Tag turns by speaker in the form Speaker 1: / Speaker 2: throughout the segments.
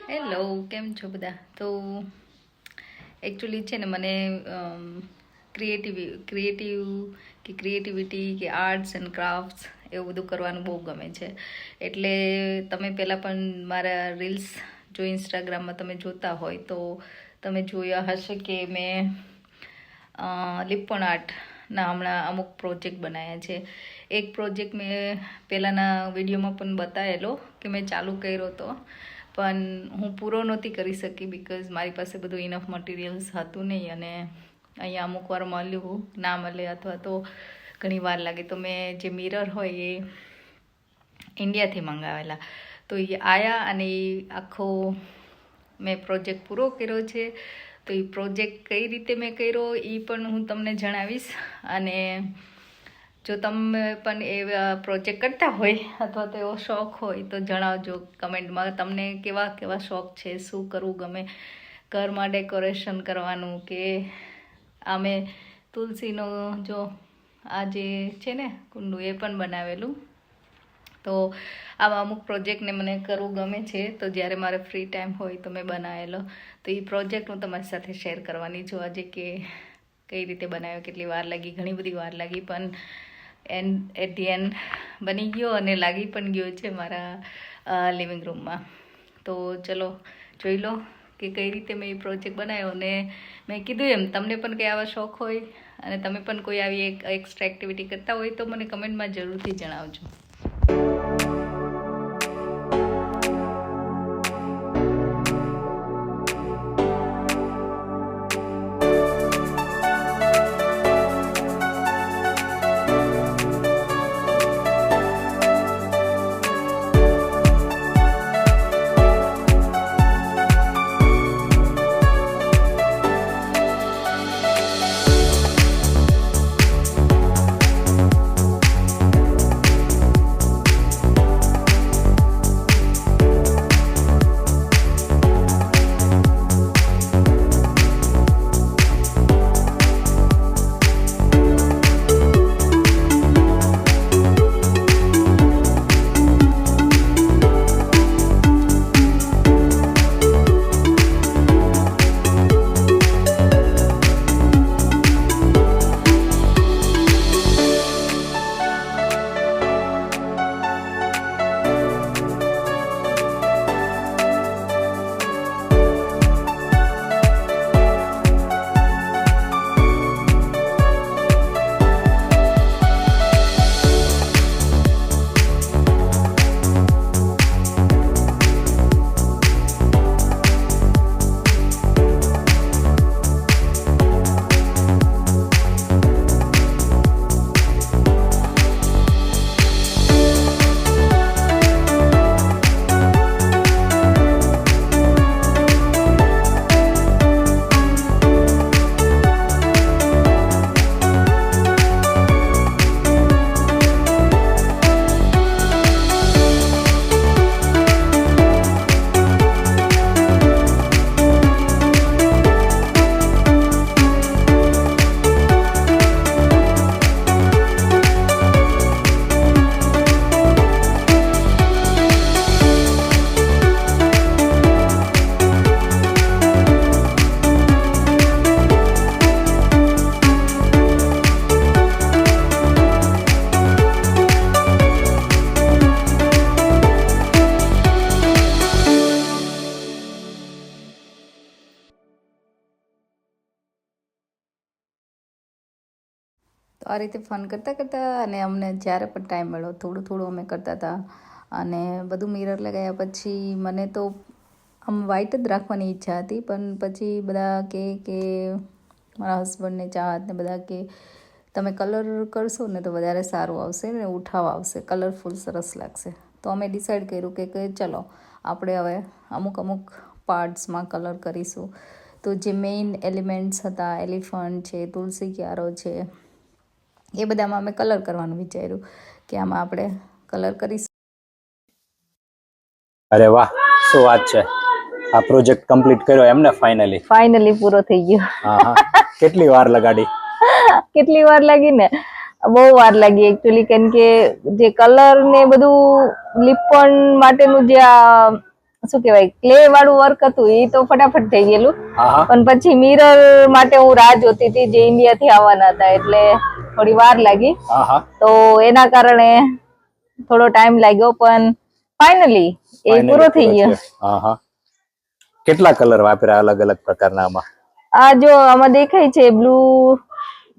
Speaker 1: Hello, કેમ છો બધા? તો એકચ્યુઅલી છે ને મને ક્રિએટિવિટી કે આર્ટ્સ એન્ડ ક્રાફ્ટ્સ એવું બધું કરવાનું બહુ ગમે છે. એટલે તમે પહેલાં પણ મારા રીલ્સ જો ઇન્સ્ટાગ્રામમાં તમે જોતા હોય તો તમે જોયા હશે કે મેં લિપણ આર્ટના હમણાં અમુક પ્રોજેક્ટ બનાવ્યા છે. એક પ્રોજેક્ટ મેં પહેલાંના વિડીયોમાં પણ બતાવેલો કે મેં ચાલુ કર્યો હતો, પણ હું પૂરો નહોતી કરી શકી બિકોઝ મારી પાસે બધું ઇનફ મટીરિયલ્સ હતું નહીં, અને અહીંયા અમુક વાર મળ્યું ના મળે અથવા તો ઘણી વાર લાગે. તો મેં જે મિરર હોય એ ઇન્ડિયાથી મંગાવેલા, તો એ આવ્યા અને એ આખો મેં પ્રોજેક્ટ પૂરો કર્યો છે. તો એ પ્રોજેક્ટ કઈ રીતે મેં કર્યો એ પણ હું તમને જણાવીશ. અને જો તમે પણ એવા પ્રોજેક્ટ કરતા હોય અથવા તો એવો શોખ હોય તો જણાવજો કમેન્ટમાં, તમને કેવા કેવા શોખ છે, શું કરવું ગમે ઘરમાં ડેકોરેશન કરવાનું, કે આમે તુલસીનો જો આ જે છે ને કુંડું એ પણ બનાવેલું. તો આવા અમુક પ્રોજેક્ટને મને કરવું ગમે છે, તો જ્યારે મારે ફ્રી ટાઈમ હોય તો મેં બનાવેલો. તો એ પ્રોજેક્ટ હું તમારી સાથે શેર કરવાની છું આજે, કે કઈ રીતે બનાવ્યો, કેટલી વાર લાગી. ઘણી બધી વાર લાગી, પણ એટ ધી એન્ડ બની ગયો અને લાગી પણ ગયો છે મારા લિવિંગ રૂમમાં. તો ચલો જોઈ લો કે કઈ રીતે મેં એ પ્રોજેક્ટ બનાવ્યો. અને મેં કીધું એમ, તમને પણ કંઈ આવા શોખ હોય અને તમે પણ કોઈ આવી એક એક્સ્ટ્રા એક્ટિવિટી કરતા હોય તો મને કમેન્ટમાં જરૂરથી જણાવજો. તો આ રીતે ફન કરતાં કરતાં અને અમને જ્યારે પણ ટાઈમ મળ્યો થોડું થોડું અમે કરતા હતા. અને બધું મિરર લગાવ્યા પછી મને તો આમ વ્હાઈટ જ રાખવાની ઈચ્છા હતી, પણ પછી બધા કે મારા હસબન્ડને ચાહત ને બધા કે તમે કલર કરશો ને તો વધારે સારું આવશે ને ઉઠાવ આવશે, કલરફુલ સરસ લાગશે. તો અમે ડિસાઈડ કર્યું કે ચલો આપણે હવે અમુક પાર્ટ્સમાં કલર કરીશું. તો જે મેઇન એલિમેન્ટ્સ હતા, એલિફન્ટ છે, તુલસી ક્યારો છે, એ બધામાં અમે કલર કરવાનું વિચાર્યું કે આમાં આપણે કલર કરીશું.
Speaker 2: અરે વાહ, શું વાત છે! આ પ્રોજેક્ટ કમ્પ્લીટ કર્યો એમને? ફાઇનલી
Speaker 1: પૂરો થઈ ગયો.
Speaker 2: હા. કેટલી વાર લગાડી?
Speaker 1: કેટલી વાર લાગી ને, બહુ વાર લાગી એકચ્યુઅલી, કેમ કે જે કલર ને બધું લીપણ માટેનું જે આ શું કહેવાય ક્લે વાળું વર્ક હતું એ તો ફટાફટ થઈ ગયેલું,
Speaker 2: હા હા
Speaker 1: પણ પછી મિરર માટે હું રાહ જોતી હતી, જે ઇન્ડિયા થી આવવાના હતા એટલે થોડી વાર લાગી.
Speaker 2: હા હા
Speaker 1: તો એના કારણે થોડો ટાઈમ લાગ્યો, પણ ફાઇનલી એ પૂરો થઈ ગયો.
Speaker 2: હા હા કેટલા કલર વાપર્યા અલગ અલગ પ્રકારના આમાં?
Speaker 1: આ જો આમાં દેખાય છે બ્લુ,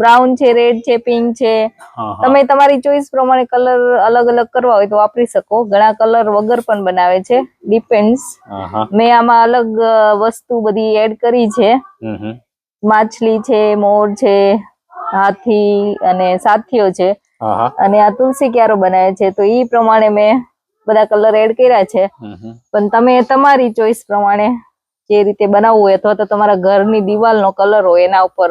Speaker 1: બ્રાઉન છે, રેડ છે, પિંક છે.
Speaker 2: હા હા
Speaker 1: તમે તમારી ચોઈસ પ્રમાણે કલર અલગ અલગ કરવા હોય તો વાપરી શકો. ઘણા કલર વગર પણ બનાવે છે, ડિપેન્ડ્સ.
Speaker 2: હા હા
Speaker 1: મેં આમાં અલગ વસ્તુ બધી એડ કરી છે.
Speaker 2: હમ
Speaker 1: માછલી છે, મોર છે, હાથી અને સાથીઓ છે,
Speaker 2: હા હા
Speaker 1: અને આ તુલસી ક્યારો બનાવે છે. તો ઈ પ્રમાણે મેં બધા કલર એડ કર્યા છે. પણ તમે તમારી ચોઈસ પ્રમાણે જે રીતે બનાવવું હોય અથવા તો તમારા ઘરની દિવાલનો કલર હોય એના ઉપર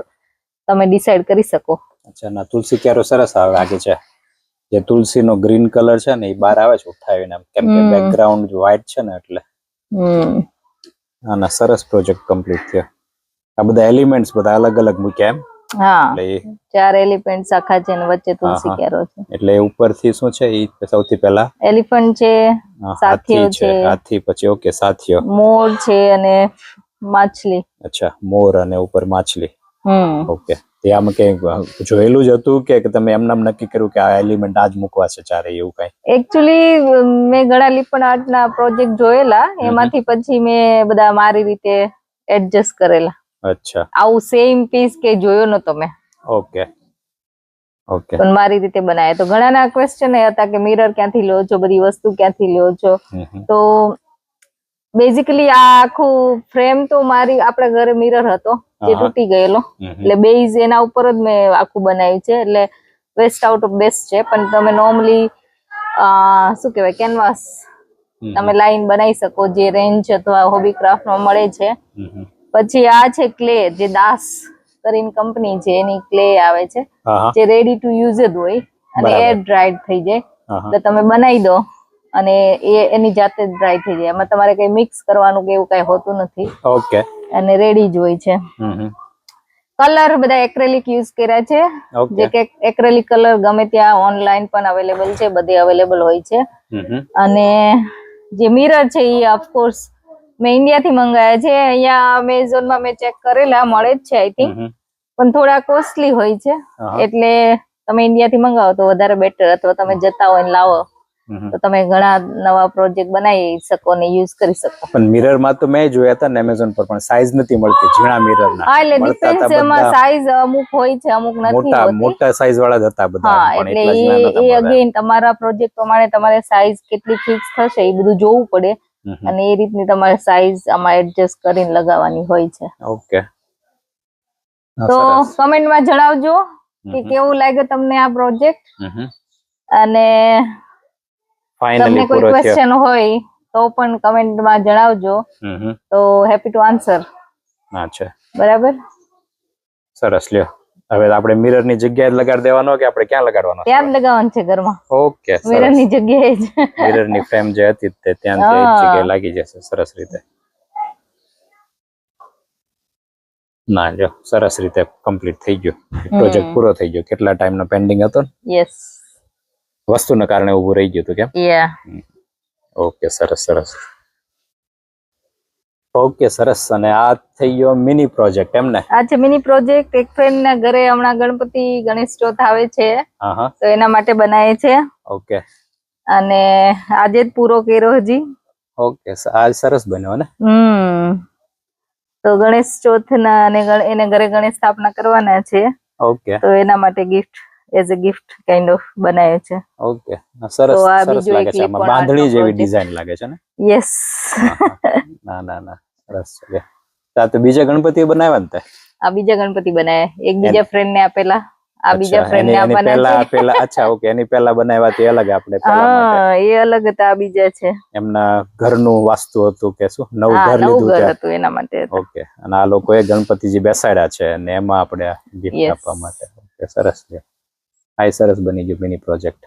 Speaker 1: તમે ડિસાઈડ કરી શકો.
Speaker 2: અચ્છા, ના તુલસી ક્યારો સરસ આવે લાગે છે. જે તુલસીનો ગ્રીન કલર છે ને એ બહાર આવે છે ઉઠાવીને, કેમ કે બેકગ્રાઉન્ડ વ્હાઈટ છે ને એટલે. ના સરસ પ્રોજેક્ટ કમ્પ્લીટ થયો. આ બધા એલિમેન્ટ્સ બધા અલગ અલગ મૂક્યા એમ?
Speaker 1: હા,
Speaker 2: એટલે
Speaker 1: 4 એલિફન્ટ આખા છે ને વચ્ચે તુલસી ક્યારો છે.
Speaker 2: એટલે ઉપરથી શું છે એ સૌથી પહેલા
Speaker 1: એલિફન્ટ છે, સાથીઓ છે,
Speaker 2: હાથી, પછી ઓકે સાથીઓ,
Speaker 1: મોર છે અને માછલી.
Speaker 2: અચ્છા, મોર અને ઉપર માછલી. ઓકે. તે આમાં કઈ જોયેલું જ હતું કે તમે એમનામ નક્કી કર્યું કે આ એલિમેન્ટ આજ મૂકવા છે ચારે, એવું કઈ?
Speaker 1: એકચ્યુઅલી મેં ઘણા લીપણ આર્ટના પ્રોજેક્ટ જોયેલા, એમાંથી પછી મેં બધા મારી રીતે એડજસ્ટ કરેલા.
Speaker 2: અચ્છા,
Speaker 1: આવું સેમ પીસ કે જોયો નતો મેં.
Speaker 2: Okay okay.
Speaker 1: પણ મારી રીતે બનાવ્યા. તો ઘણાના ક્વેશ્ચન એ હતા કે મિરર ક્યાંથી લો છો, બધી વસ્તુ ક્યાંથી લો છો? તો બેઝિકલી આ આખું ફ્રેમ તો મારી આપણા ઘરે મિરર હતો જે તૂટી ગયેલો, એટલે બેઝ એના ઉપર જ મેં આખું બનાવ્યું છે. એટલે વેસ્ટ આઉટ ઓફ બેસ્ટ છે. પણ તમે નોર્મલી શું કહેવાય કેનવાસ તમે લાઈન બનાવી શકો, જે રેન્જ અથવા હોબી ક્રાફ્ટમાં મળે છે. પછી આ છે ક્લે, જે દાસ કરીને કંપની છે એની ક્લે આવે છે, જે રેડી ટુ યુઝ જ હોય અને એર ડ્રાઈડ થઈ જાય. એટલે તમે બનાવી દો અને એની જાતે જ ડ્રાય થઈ જાય. એમાં તમારે કઈ મિક્સ કરવાનું કે એવું કઈ હોતું નથી.
Speaker 2: ઓકે.
Speaker 1: અને રેડી જ હોય છે. કલર બધા એક્રેલિક યુઝ કર્યા છે, જે કે એક્રેલિક કલર ગમે ત્યાં ઓનલાઈન પણ અવેલેબલ છે, બધે અવેલેબલ હોય છે. અને જે મિરર છે એ ઓફકોર્સ મેં ઇન્ડિયા થી મંગાયા છે. અહીંયા અમેઝોનમાં મેં ચેક કરેલા, મળે જ છે આઈ થિંક, પણ થોડા કોસ્ટલી હોય છે. એટલે તમે ઇન્ડિયા થી મંગાવો તો વધારે બેટર, અથવા તમે જતા હોય ને લાવો તો તમે ઘણા નવા પ્રોજેક્ટ બનાવી શકો ને યુઝ કરી શકો.
Speaker 2: પણ મિરર માં તો મેં જોયા હતા ને એમેઝોન પર, પણ સાઈઝ નથી મળતી ઝીણા મિરર ના.
Speaker 1: હા, એટલે ડિપેન્ડ્સ, એમાં સાઈઝ અમુક હોય છે, અમુક નથી હોતી.
Speaker 2: મોટા સાઈઝ વાળા જ હતા બધા,
Speaker 1: પણ એટલે એ અગેન તમારા પ્રોજેક્ટ પ્રમાણે તમારે સાઈઝ કેટલી ફિક્સ થશે એ બધું જોવું પડે, અને એ રીતની તમારે સાઈઝ આમાં એડજસ્ટ કરીને લગાવવાની હોય છે.
Speaker 2: ઓકે.
Speaker 1: તો કમેન્ટમાં જણાવજો કે કેવું લાગે તમને આ પ્રોજેક્ટ, અને તમને કોઈ ક્વેશ્ચન હોય તો પણ કમેન્ટમાં જણાવજો. તો હેપી ટુ આન્સર.
Speaker 2: અચ્છા,
Speaker 1: બરાબર.
Speaker 2: સરસ. લ્યો, હવે આપણે મિરર ની જગ્યાએ લગાડી દેવાનો કે આપણે ક્યાં લગાડવાનો?
Speaker 1: ત્યાં જ લગાવવાનું છે ઘરમાં.
Speaker 2: ઓકે,
Speaker 1: મિરર ની જગ્યાએ જ.
Speaker 2: મિરર ની ફ્રેમ જે હતી તે ત્યાં જગ્યાએ લાગી જશે સરસ રીતે. ના, જો સરસ રીતે કમ્પ્લીટ થઈ ગયો પ્રોજેક્ટ, પૂરો થઈ ગયો. કેટલા ટાઈમ નો પેન્ડિંગ હતો?
Speaker 1: યસ.
Speaker 2: વસ્તુના કારણે ઊભું રહી ગયું હતું કેમ? ઓકે, સરસ સરસ. ઓકે, સરસ. અને આ થઈ ગયો મિની પ્રોજેક્ટ એમ ને?
Speaker 1: આ છે મિની પ્રોજેક્ટ. એક ફ્રેન્ડ ના ઘરે હમણાં ગણપતિ ગણેશ ચોથ આવે છે, તો એના માટે બનાવે છે.
Speaker 2: ઓકે.
Speaker 1: અને આજે જ પૂરો કર્યો હજી.
Speaker 2: ઓકે, આજ સરસ બન્યો ને?
Speaker 1: તો ગણેશ ચોથ ના અને એને ઘરે ગણેશ સ્થાપના કરવાના છે.
Speaker 2: ઓકે.
Speaker 1: તો એના માટે gift, as a gift kind of બનાવે છે.
Speaker 2: ઓકે, સરસ સરસ લાગે છે. આમાં બાંધણી જેવી ડિઝાઇન લાગે છે ને?
Speaker 1: યસ.
Speaker 2: ના ના ના, સરસ છે. તો બીજા ગણપતિ બનાવ્યા ને?
Speaker 1: આ બીજા ગણપતિ બનાવ્યા, એક બીજા ફ્રેન્ડ ને આપેલા, આ બીજા ફ્રેન્ડ ને આપવાના છે.
Speaker 2: અચ્છા, ઓકે. એની પહેલા બનાવ્યા તે અલગ, આપણે
Speaker 1: એ અલગ હતા, આ બીજા છે.
Speaker 2: એમના ઘરનું વાસ્તુ હતું કે શું? નવું ઘર લીધું
Speaker 1: હતું એના માટે.
Speaker 2: ઓકે. અને આ લોકોએ ગણપતિજી બેસાડ્યા છે અને એમાં આપણે ગિફ્ટ આપવા માટે. ઓકે, સરસ છે. આ સરસ બની ગયું મિની પ્રોજેક્ટ.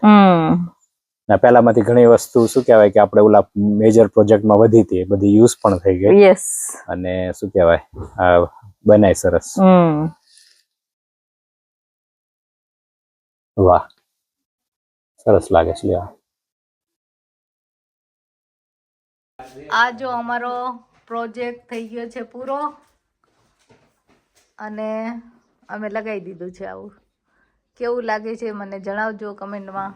Speaker 2: પહેલામાંથી ઘણી વસ્તુ શું કહેવાય કે આપણે ઓલા મેજર પ્રોજેક્ટમાં વધી હતી, બધી યુઝ પણ થઈ ગઈ. અને શું કહેવાય, બનાય સરસ. વાહ, સરસ લાગે છે.
Speaker 1: આ જો અમારો પ્રોજેક્ટ થઈ ગયો છે પૂરો અને અમે લગાવી દીધું છે. આવું કેવું લાગે છે મને જણાવજો કમેન્ટમાં.